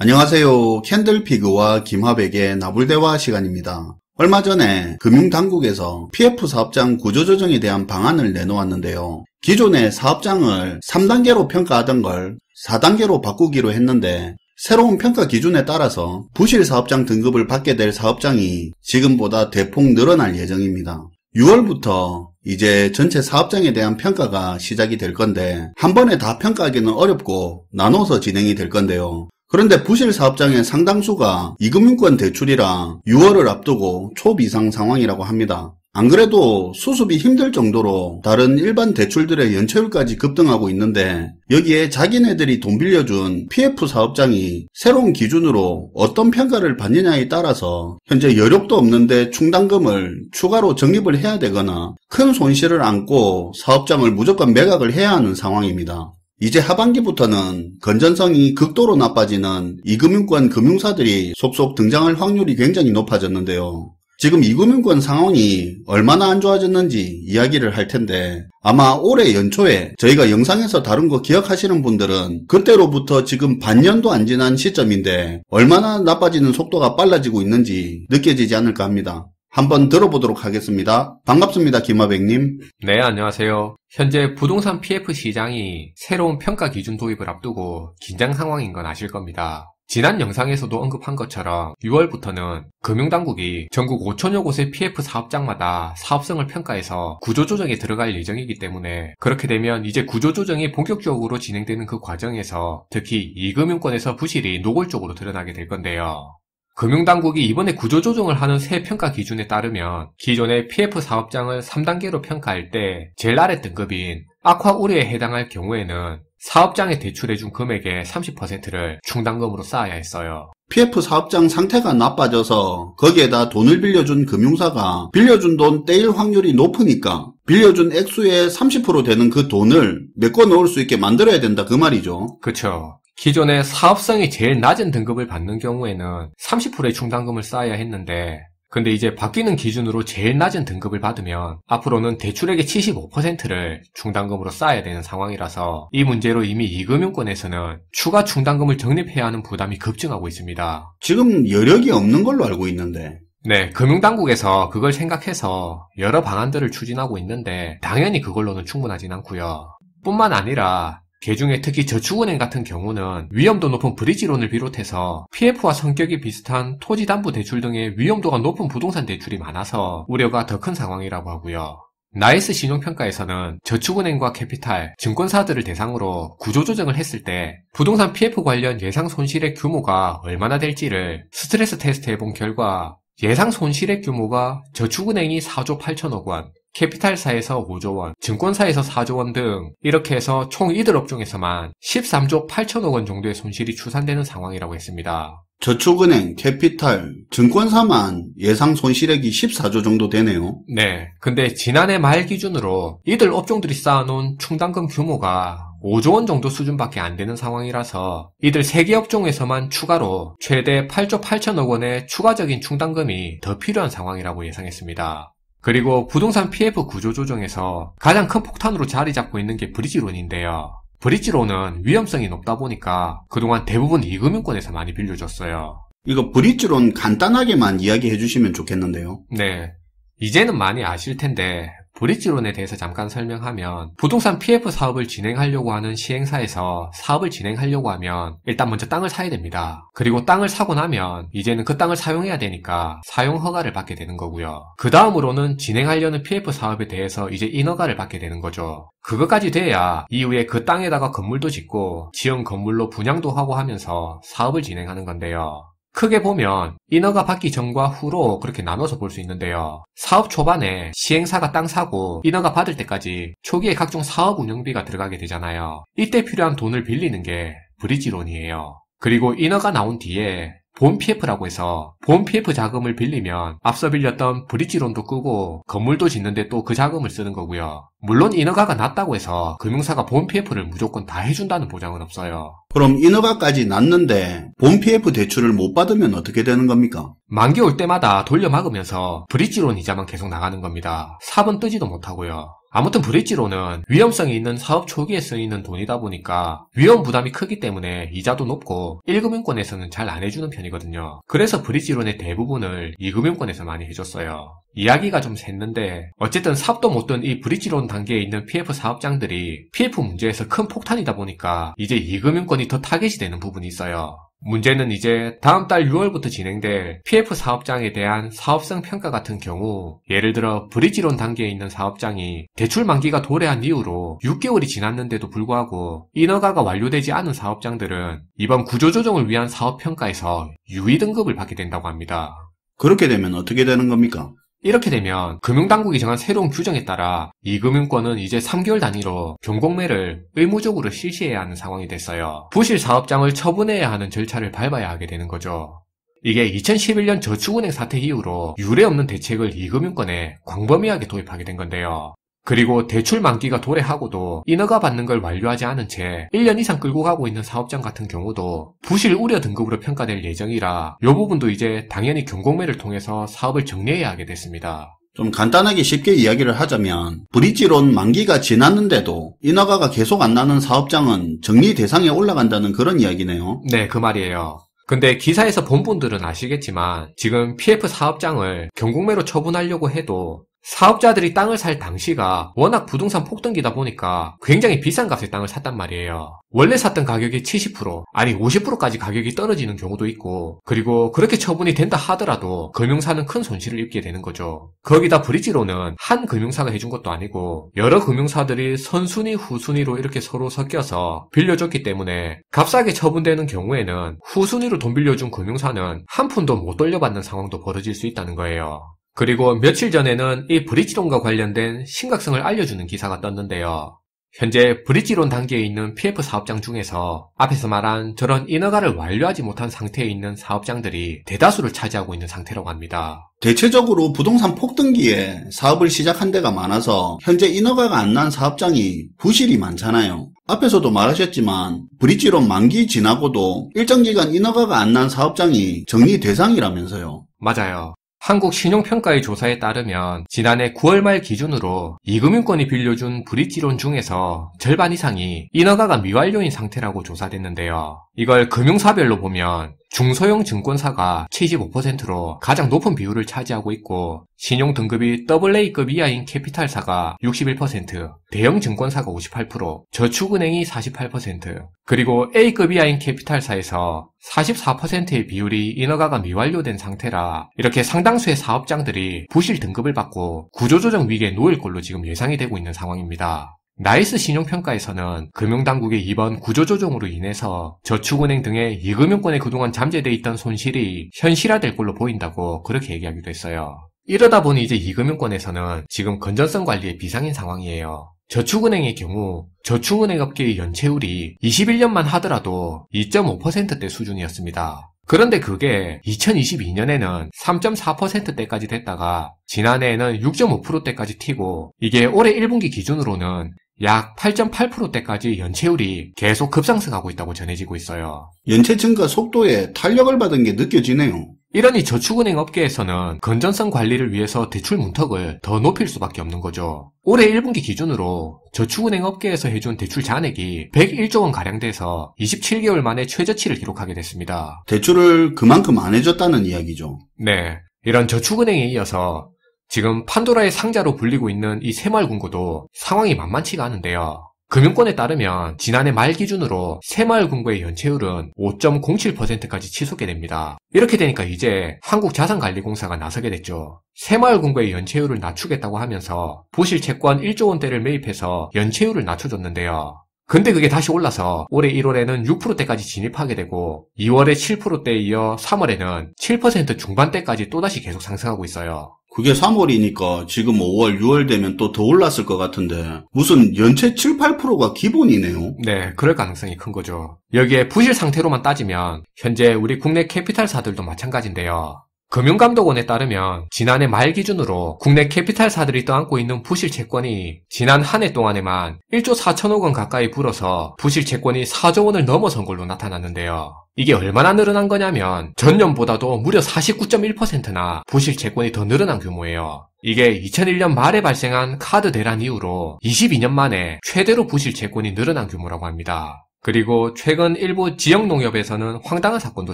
안녕하세요. 캔들피그와 김화백의 나불대화 시간입니다. 얼마 전에 금융당국에서 PF 사업장 구조조정에 대한 방안을 내놓았는데요. 기존의 사업장을 3단계로 평가하던 걸 4단계로 바꾸기로 했는데 새로운 평가 기준에 따라서 부실 사업장 등급을 받게 될 사업장이 지금보다 대폭 늘어날 예정입니다. 6월부터 이제 전체 사업장에 대한 평가가 시작이 될 건데 한 번에 다 평가하기는 어렵고 나눠서 진행이 될 건데요. 그런데 부실 사업장의 상당수가 이금융권 대출이라 6월을 앞두고 초비상 상황이라고 합니다. 안 그래도 수습이 힘들 정도로 다른 일반 대출들의 연체율까지 급등하고 있는데 여기에 자기네들이 돈 빌려준 PF 사업장이 새로운 기준으로 어떤 평가를 받느냐에 따라서 현재 여력도 없는데 충당금을 추가로 적립을 해야 되거나 큰 손실을 안고 사업장을 무조건 매각을 해야 하는 상황입니다. 이제 하반기부터는 건전성이 극도로 나빠지는 이금융권 금융사들이 속속 등장할 확률이 굉장히 높아졌는데요. 지금 이금융권 상황이 얼마나 안 좋아졌는지 이야기를 할 텐데 아마 올해 연초에 저희가 영상에서 다룬 거 기억하시는 분들은 그때로부터 지금 반년도 안 지난 시점인데 얼마나 나빠지는 속도가 빨라지고 있는지 느껴지지 않을까 합니다. 한번 들어보도록 하겠습니다. 반갑습니다, 김화백님. 네, 안녕하세요. 현재 부동산 PF 시장이 새로운 평가 기준 도입을 앞두고 긴장 상황인 건 아실 겁니다. 지난 영상에서도 언급한 것처럼 6월부터는 금융당국이 전국 5천여 곳의 PF 사업장마다 사업성을 평가해서 구조조정에 들어갈 예정이기 때문에 그렇게 되면 이제 구조조정이 본격적으로 진행되는 그 과정에서 특히 이금융권에서 부실이 노골적으로 드러나게 될 건데요. 금융당국이 이번에 구조조정을 하는 새 평가 기준에 따르면 기존의 PF 사업장을 3단계로 평가할 때 제일 아래 등급인 악화 우려에 해당할 경우에는 사업장에 대출해준 금액의 30%를 충당금으로 쌓아야 했어요. PF 사업장 상태가 나빠져서 거기에다 돈을 빌려준 금융사가 빌려준 돈 떼일 확률이 높으니까 빌려준 액수의 30% 되는 그 돈을 메꿔 넣을 수 있게 만들어야 된다 그 말이죠. 그쵸. 기존에 사업성이 제일 낮은 등급을 받는 경우에는 30%의 충당금을 쌓아야 했는데 근데 이제 바뀌는 기준으로 제일 낮은 등급을 받으면 앞으로는 대출액의 75%를 충당금으로 쌓아야 되는 상황이라서 이 문제로 이미 이금융권에서는 추가 충당금을 적립해야 하는 부담이 급증하고 있습니다. 지금 여력이 없는 걸로 알고 있는데. 네, 금융당국에서 그걸 생각해서 여러 방안들을 추진하고 있는데 당연히 그걸로는 충분하진 않고요. 뿐만 아니라 개중에 특히 저축은행 같은 경우는 위험도 높은 브리지론을 비롯해서 PF와 성격이 비슷한 토지담보대출 등의 위험도가 높은 부동산 대출이 많아서 우려가 더 큰 상황이라고 하고요. 나이스 신용평가에서는 저축은행과 캐피탈, 증권사들을 대상으로 구조조정을 했을 때 부동산 PF 관련 예상 손실의 규모가 얼마나 될지를 스트레스 테스트 해본 결과 예상 손실의 규모가 저축은행이 4조 8천억 원, 캐피탈사에서 5조 원, 증권사에서 4조 원 등 이렇게 해서 총 이들 업종에서만 13조 8천억 원 정도의 손실이 추산되는 상황이라고 했습니다. 저축은행, 캐피탈, 증권사만 예상 손실액이 14조 정도 되네요. 네, 근데 지난해 말 기준으로 이들 업종들이 쌓아놓은 충당금 규모가 5조 원 정도 수준밖에 안 되는 상황이라서 이들 3개 업종에서만 추가로 최대 8조 8천억 원의 추가적인 충당금이 더 필요한 상황이라고 예상했습니다. 그리고 부동산 PF 구조조정에서 가장 큰 폭탄으로 자리 잡고 있는 게 브리지론인데요. 브리지론은 위험성이 높다 보니까 그동안 대부분 이금융권에서 많이 빌려줬어요. 이거 브리지론 간단하게만 이야기해 주시면 좋겠는데요. 네, 이제는 많이 아실 텐데 브리지론에 대해서 잠깐 설명하면 부동산 PF 사업을 진행하려고 하는 시행사에서 사업을 진행하려고 하면 일단 먼저 땅을 사야 됩니다. 그리고 땅을 사고 나면 이제는 그 땅을 사용해야 되니까 사용 허가를 받게 되는 거고요. 그 다음으로는 진행하려는 PF 사업에 대해서 이제 인허가를 받게 되는 거죠. 그것까지 돼야 이후에 그 땅에다가 건물도 짓고 지은 건물로 분양도 하고 하면서 사업을 진행하는 건데요. 크게 보면 인허가 받기 전과 후로 그렇게 나눠서 볼 수 있는데요. 사업 초반에 시행사가 땅 사고 인허가 받을 때까지 초기에 각종 사업 운영비가 들어가게 되잖아요. 이때 필요한 돈을 빌리는 게 브리지론이에요. 그리고 인허가 나온 뒤에 본 PF라고 해서 본 PF 자금을 빌리면 앞서 빌렸던 브리지론도 끄고 건물도 짓는데 또 그 자금을 쓰는 거고요. 물론 인허가가 났다고 해서 금융사가 본 PF를 무조건 다 해준다는 보장은 없어요. 그럼 인허가까지 났는데 본 PF 대출을 못 받으면 어떻게 되는 겁니까? 만기 올 때마다 돌려막으면서 브리지론 이자만 계속 나가는 겁니다. 삽은 뜨지도 못하고요. 아무튼 브릿지론은 위험성이 있는 사업 초기에 쓰이는 돈이다 보니까 위험 부담이 크기 때문에 이자도 높고 1금융권에서는 잘 안 해주는 편이거든요. 그래서 브릿지론의 대부분을 2금융권에서 많이 해줬어요. 이야기가 좀 샜는데 어쨌든 사업도 못 든 이 브릿지론 단계에 있는 PF 사업장들이 PF 문제에서 큰 폭탄이다 보니까 이제 2금융권이 더 타겟이 되는 부분이 있어요. 문제는 이제 다음 달 6월부터 진행될 PF 사업장에 대한 사업성 평가 같은 경우, 예를 들어 브릿지론 단계에 있는 사업장이 대출 만기가 도래한 이후로 6개월이 지났는데도 불구하고 인허가가 완료되지 않은 사업장들은 이번 구조조정을 위한 사업평가에서 유의 등급을 받게 된다고 합니다. 그렇게 되면 어떻게 되는 겁니까? 이렇게 되면 금융당국이 정한 새로운 규정에 따라 2금융권은 이제 3개월 단위로 경공매를 의무적으로 실시해야 하는 상황이 됐어요. 부실 사업장을 처분해야 하는 절차를 밟아야 하게 되는 거죠. 이게 2011년 저축은행 사태 이후로 유례 없는 대책을 2금융권에 광범위하게 도입하게 된 건데요. 그리고 대출 만기가 도래하고도 인허가 받는 걸 완료하지 않은 채 1년 이상 끌고 가고 있는 사업장 같은 경우도 부실 우려 등급으로 평가될 예정이라 이 부분도 이제 당연히 경공매를 통해서 사업을 정리해야 하게 됐습니다. 좀 간단하게 쉽게 이야기를 하자면 브릿지론 만기가 지났는데도 인허가가 계속 안 나는 사업장은 정리 대상에 올라간다는 그런 이야기네요. 네, 그 말이에요. 근데 기사에서 본 분들은 아시겠지만 지금 PF 사업장을 경공매로 처분하려고 해도 사업자들이 땅을 살 당시가 워낙 부동산 폭등기다 보니까 굉장히 비싼 값에 땅을 샀단 말이에요. 원래 샀던 가격이 70% 아니 50%까지 가격이 떨어지는 경우도 있고, 그리고 그렇게 처분이 된다 하더라도 금융사는 큰 손실을 입게 되는 거죠. 거기다 브릿지론은 한 금융사가 해준 것도 아니고 여러 금융사들이 선순위 후순위로 이렇게 서로 섞여서 빌려줬기 때문에 값싸게 처분되는 경우에는 후순위로 돈 빌려준 금융사는 한 푼도 못 돌려받는 상황도 벌어질 수 있다는 거예요. 그리고 며칠 전에는 이 브릿지론과 관련된 심각성을 알려주는 기사가 떴는데요. 현재 브릿지론 단계에 있는 PF 사업장 중에서 앞에서 말한 저런 인허가를 완료하지 못한 상태에 있는 사업장들이 대다수를 차지하고 있는 상태라고 합니다. 대체적으로 부동산 폭등기에 사업을 시작한 데가 많아서 현재 인허가가 안 난 사업장이 부실이 많잖아요. 앞에서도 말하셨지만 브릿지론 만기 지나고도 일정 기간 인허가가 안 난 사업장이 정리 대상이라면서요. 맞아요. 한국신용평가의 조사에 따르면 지난해 9월 말 기준으로 2금융권이 빌려준 브릿지론 중에서 절반 이상이 인허가가 미완료인 상태라고 조사됐는데요. 이걸 금융사별로 보면 중소형 증권사가 75%로 가장 높은 비율을 차지하고 있고, 신용 등급이 AA급 이하인 캐피탈사가 61%, 대형 증권사가 58%, 저축은행이 48%, 그리고 A급 이하인 캐피탈사에서 44%의 비율이 인허가가 미완료된 상태라 이렇게 상당수의 사업장들이 부실 등급을 받고 구조조정 위기에 놓일 걸로 지금 예상이 되고 있는 상황입니다. 나이스 신용평가에서는 금융당국의 이번 구조조정으로 인해서 저축은행 등의 2금융권에 그동안 잠재돼 있던 손실이 현실화될 걸로 보인다고 그렇게 얘기하기도 했어요. 이러다 보니 이제 2금융권에서는 지금 건전성 관리에 비상인 상황이에요. 저축은행의 경우 저축은행 업계의 연체율이 21년만 하더라도 2.5%대 수준이었습니다. 그런데 그게 2022년에는 3.4%대까지 됐다가 지난해에는 6.5%대까지 튀고, 이게 올해 1분기 기준으로는 약 8.8%대까지 연체율이 계속 급상승하고 있다고 전해지고 있어요. 연체 증가 속도에 탄력을 받은 게 느껴지네요. 이러니 저축은행 업계에서는 건전성 관리를 위해서 대출 문턱을 더 높일 수밖에 없는 거죠. 올해 1분기 기준으로 저축은행 업계에서 해준 대출 잔액이 101조 원가량 돼서 27개월 만에 최저치를 기록하게 됐습니다. 대출을 그만큼 안 해줬다는 이야기죠. 네, 이런 저축은행에 이어서 지금 판도라의 상자로 불리고 있는 이 새마을금고도 상황이 만만치가 않은데요. 금융권에 따르면 지난해 말 기준으로 새마을금고의 연체율은 5.07%까지 치솟게 됩니다. 이렇게 되니까 이제 한국자산관리공사가 나서게 됐죠. 새마을금고의 연체율을 낮추겠다고 하면서 부실 채권 1조 원대를 매입해서 연체율을 낮춰줬는데요. 근데 그게 다시 올라서 올해 1월에는 6%대까지 진입하게 되고 2월에 7%대에 이어 3월에는 7% 중반대까지 또다시 계속 상승하고 있어요. 그게 3월이니까 지금 5월, 6월 되면 또 더 올랐을 것 같은데 무슨 연체 7, 8%가 기본이네요. 네, 그럴 가능성이 큰 거죠. 여기에 부실 상태로만 따지면 현재 우리 국내 캐피탈사들도 마찬가지인데요. 금융감독원에 따르면 지난해 말 기준으로 국내 캐피탈사들이 떠안고 있는 부실 채권이 지난 한 해 동안에만 1조 4천억 원 가까이 불어서 부실 채권이 4조 원을 넘어선 걸로 나타났는데요. 이게 얼마나 늘어난 거냐면 전년보다도 무려 49.1%나 부실 채권이 더 늘어난 규모예요. 이게 2001년 말에 발생한 카드 대란 이후로 22년 만에 최대로 부실 채권이 늘어난 규모라고 합니다. 그리고 최근 일부 지역 농협에서는 황당한 사건도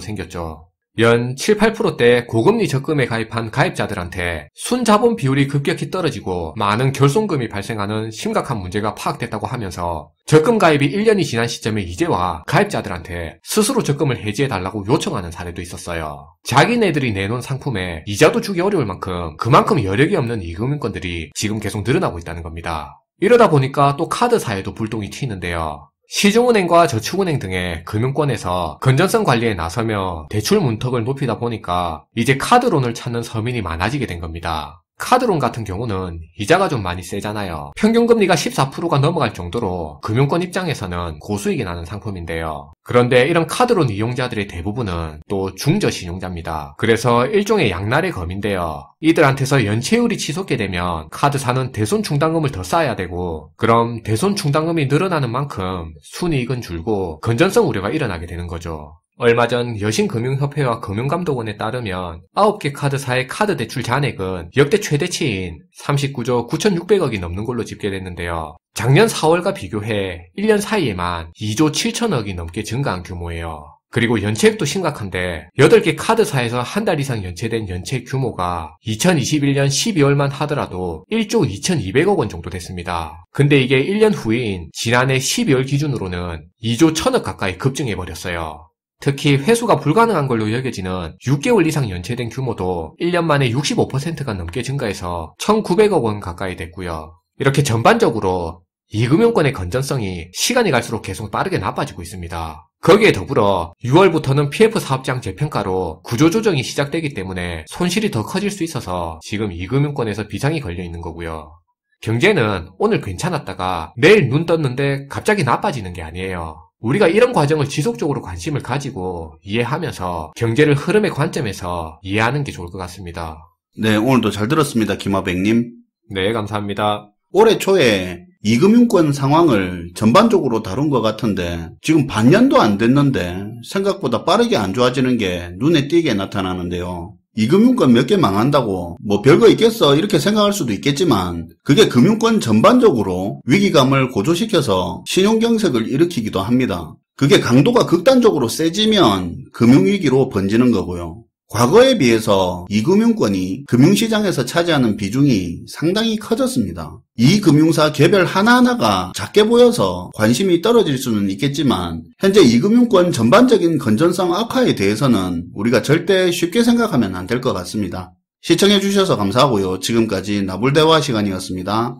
생겼죠. 연 7, 8%대 고금리 적금에 가입한 가입자들한테 순자본 비율이 급격히 떨어지고 많은 결손금이 발생하는 심각한 문제가 파악됐다고 하면서 적금 가입이 1년이 지난 시점에 이제와 가입자들한테 스스로 적금을 해지해달라고 요청하는 사례도 있었어요. 자기네들이 내놓은 상품에 이자도 주기 어려울 만큼 그만큼 여력이 없는 이금융권들이 지금 계속 늘어나고 있다는 겁니다. 이러다 보니까 또 카드사에도 불똥이 튀는데요. 시중은행과 저축은행 등의 금융권에서 건전성 관리에 나서며 대출 문턱을 높이다 보니까 이제 카드론을 찾는 서민이 많아지게 된 겁니다. 카드론 같은 경우는 이자가 좀 많이 세잖아요. 평균금리가 14%가 넘어갈 정도로 금융권 입장에서는 고수익이 나는 상품인데요. 그런데 이런 카드론 이용자들의 대부분은 또 중저신용자입니다. 그래서 일종의 양날의 검인데요. 이들한테서 연체율이 치솟게 되면 카드사는 대손충당금을 더 쌓아야 되고, 그럼 대손충당금이 늘어나는 만큼 순이익은 줄고 건전성 우려가 일어나게 되는 거죠. 얼마 전 여신금융협회와 금융감독원에 따르면 9개 카드사의 카드 대출 잔액은 역대 최대치인 39조 9,600억이 넘는 걸로 집계됐는데요. 작년 4월과 비교해 1년 사이에만 2조 7천억이 넘게 증가한 규모예요. 그리고 연체액도 심각한데 8개 카드사에서 한 달 이상 연체된 연체액 규모가 2021년 12월만 하더라도 1조 2,200억 원 정도 됐습니다. 근데 이게 1년 후인 지난해 12월 기준으로는 2조 1,000억 가까이 급증해버렸어요. 특히 회수가 불가능한 걸로 여겨지는 6개월 이상 연체된 규모도 1년 만에 65%가 넘게 증가해서 1,900억 원 가까이 됐고요. 이렇게 전반적으로 이금융권의 건전성이 시간이 갈수록 계속 빠르게 나빠지고 있습니다. 거기에 더불어 6월부터는 PF 사업장 재평가로 구조조정이 시작되기 때문에 손실이 더 커질 수 있어서 지금 이금융권에서 비상이 걸려 있는 거고요. 경제는 오늘 괜찮았다가 내일 눈 떴는데 갑자기 나빠지는 게 아니에요. 우리가 이런 과정을 지속적으로 관심을 가지고 이해하면서 경제를 흐름의 관점에서 이해하는 게 좋을 것 같습니다. 네, 오늘도 잘 들었습니다. 김하백님. 네, 감사합니다. 올해 초에 이금융권 상황을 전반적으로 다룬 것 같은데 지금 반년도 안 됐는데 생각보다 빠르게 안 좋아지는 게 눈에 띄게 나타나는데요. 이금융권 몇 개 망한다고 뭐 별거 있겠어 이렇게 생각할 수도 있겠지만 그게 금융권 전반적으로 위기감을 고조시켜서 신용경색을 일으키기도 합니다. 그게 강도가 극단적으로 세지면 금융위기로 번지는 거고요. 과거에 비해서 이금융권이 금융시장에서 차지하는 비중이 상당히 커졌습니다. 이 금융사 개별 하나하나가 작게 보여서 관심이 떨어질 수는 있겠지만 현재 이금융권 전반적인 건전성 악화에 대해서는 우리가 절대 쉽게 생각하면 안 될 것 같습니다. 시청해주셔서 감사하고요. 지금까지 나불대화 시간이었습니다.